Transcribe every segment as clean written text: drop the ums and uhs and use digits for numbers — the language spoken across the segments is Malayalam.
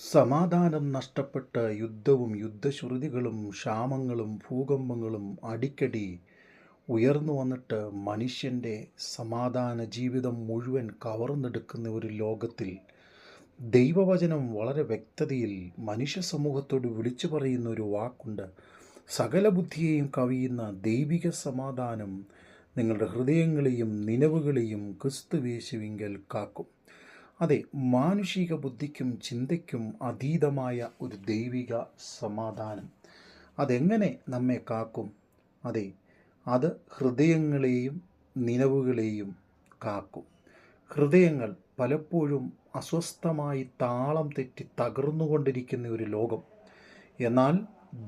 സമാധാനം നഷ്ടപ്പെട്ട് യുദ്ധവും യുദ്ധശ്രുതികളും ക്ഷാമങ്ങളും ഭൂകമ്പങ്ങളും അടിക്കടി ഉയർന്നു വന്നിട്ട് മനുഷ്യൻ്റെ സമാധാന ജീവിതം മുഴുവൻ കവർന്നെടുക്കുന്ന ഒരു ലോകത്തിൽ ദൈവവചനം വളരെ വ്യക്തതയിൽ മനുഷ്യ സമൂഹത്തോട് വിളിച്ചു പറയുന്ന ഒരു വാക്കുണ്ട്. സകല ബുദ്ധിയെയും കവിയുന്ന ദൈവിക സമാധാനം നിങ്ങളുടെ ഹൃദയങ്ങളെയും നിലവുകളെയും ക്രിസ്തുവേശുവിങ്കൽ കാക്കും. അതെ, മാനുഷിക ബുദ്ധിക്കും ചിന്തയ്ക്കും അതീതമായ ഒരു ദൈവിക സമാധാനം അതെങ്ങനെ നമ്മെ കാക്കും? അതെ, അത് ഹൃദയങ്ങളെയും നിലവുകളെയും കാക്കും. ഹൃദയങ്ങൾ പലപ്പോഴും അസ്വസ്ഥമായി താളം തെറ്റി തകർന്നുകൊണ്ടിരിക്കുന്ന ഒരു ലോകം. എന്നാൽ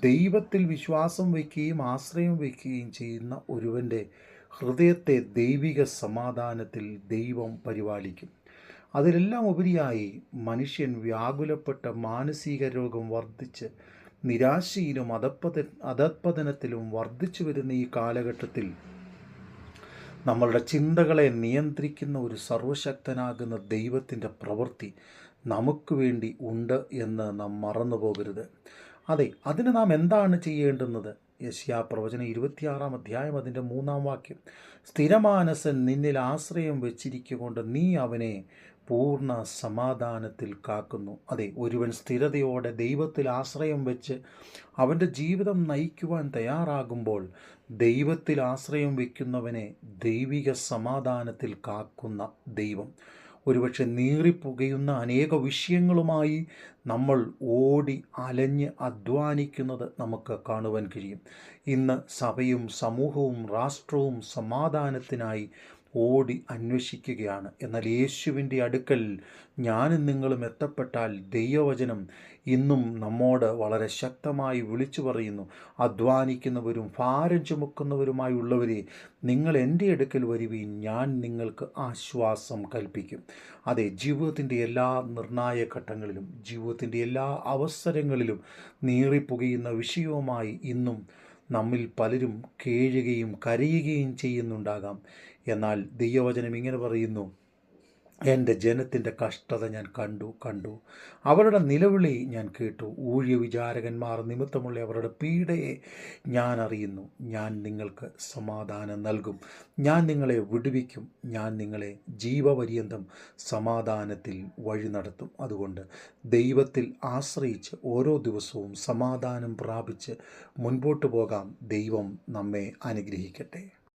ദൈവത്തിൽ വിശ്വാസം വയ്ക്കുകയും ആശ്രയം വയ്ക്കുകയും ചെയ്യുന്ന ഒരുവൻ്റെ ഹൃദയത്തെ ദൈവിക സമാധാനത്തിൽ ദൈവം പരിപാലിക്കും. അതിലെല്ലാം ഉപരിയായി മനുഷ്യൻ വ്യാകുലപ്പെട്ട മാനസിക രോഗം വർദ്ധിച്ച് നിരാശയിലും അധപ്പതനത്തിലും വർദ്ധിച്ചു വരുന്ന ഈ കാലഘട്ടത്തിൽ നമ്മളുടെ ചിന്തകളെ നിയന്ത്രിക്കുന്ന ഒരു സർവശക്തനാകുന്ന ദൈവത്തിൻ്റെ പ്രവൃത്തി നമുക്ക് വേണ്ടി ഉണ്ട് എന്ന് നാം മറന്നു പോകരുത്. അതെ, അതിന് നാം എന്താണ് ചെയ്യേണ്ടുന്നത്? യെശയ്യാ പ്രവചനം 26-ാം അധ്യായം അതിൻ്റെ 3-ാം വാക്യം, സ്ഥിരമാനസൻ നിന്നിൽ ആശ്രയം വെച്ചിരിക്കൊണ്ട് നീ അവനെ പൂർണ്ണ സമാധാനത്തിൽ കാക്കുന്നു. അതെ, ഒരുവൻ സ്ഥിരതയോടെ ദൈവത്തിൽ ആശ്രയം വെച്ച് അവൻ്റെ ജീവിതം നയിക്കുവാൻ തയ്യാറാകുമ്പോൾ ദൈവത്തിൽ ആശ്രയം വയ്ക്കുന്നവനെ ദൈവിക സമാധാനത്തിൽ കാക്കുന്ന ദൈവം. ഒരുപക്ഷെ നീറിപ്പുകയുന്ന അനേക വിഷയങ്ങളുമായി നമ്മൾ ഓടി അലഞ്ഞ് അധ്വാനിക്കുന്നത് നമുക്ക് കാണുവാൻ കഴിയും. ഇന്ന് സഭയും സമൂഹവും രാഷ്ട്രവും സമാധാനത്തിനായി ഓടി അന്വേഷിക്കുകയാണ്. എന്നാൽ യേശുവിൻ്റെ അടുക്കൽ ഞാനും നിങ്ങളും എത്തപ്പെട്ടാൽ ദൈവവചനം ഇന്നും നമ്മോട് വളരെ ശക്തമായി വിളിച്ചു പറയുന്നു, അധ്വാനിക്കുന്നവരും ഭാരം ചുമക്കുന്നവരുമായുള്ളവരെ നിങ്ങൾ എൻ്റെ അടുക്കൽ വരുവീൻ, ഞാൻ നിങ്ങൾക്ക് ആശ്വാസം കൽപ്പിക്കും. അതെ, ജീവിതത്തിൻ്റെ എല്ലാ നിർണായക ഘട്ടങ്ങളിലും ജീവിതത്തിൻ്റെ എല്ലാ അവസരങ്ങളിലും നീറിപ്പുകയുന്ന വിഷയവുമായി ഇന്നും നമ്മിൽ പലരും കേഴുകയും കരയുകയും ചെയ്യുന്നുണ്ടാകാം. എന്നാൽ ദൈവവചനം ഇങ്ങനെ പറയുന്നു, എൻ്റെ ജനത്തിൻ്റെ കഷ്ടത ഞാൻ കണ്ടു, അവരുടെ നിലവിളി ഞാൻ കേട്ടു, ഊഴിയ വിചാരകന്മാർ നിമിത്തമുള്ള അവരുടെ പീഡയെ ഞാൻ അറിയുന്നു. ഞാൻ നിങ്ങൾക്ക് സമാധാനം നൽകും, ഞാൻ നിങ്ങളെ വിടുവിക്കും, ഞാൻ നിങ്ങളെ ജീവപര്യന്തം സമാധാനത്തിൽ വഴി നടത്തും. അതുകൊണ്ട് ദൈവത്തിൽ ആശ്രയിച്ച് ഓരോ ദിവസവും സമാധാനം പ്രാപിച്ച് മുൻപോട്ട് പോകാം. ദൈവം നമ്മെ അനുഗ്രഹിക്കട്ടെ.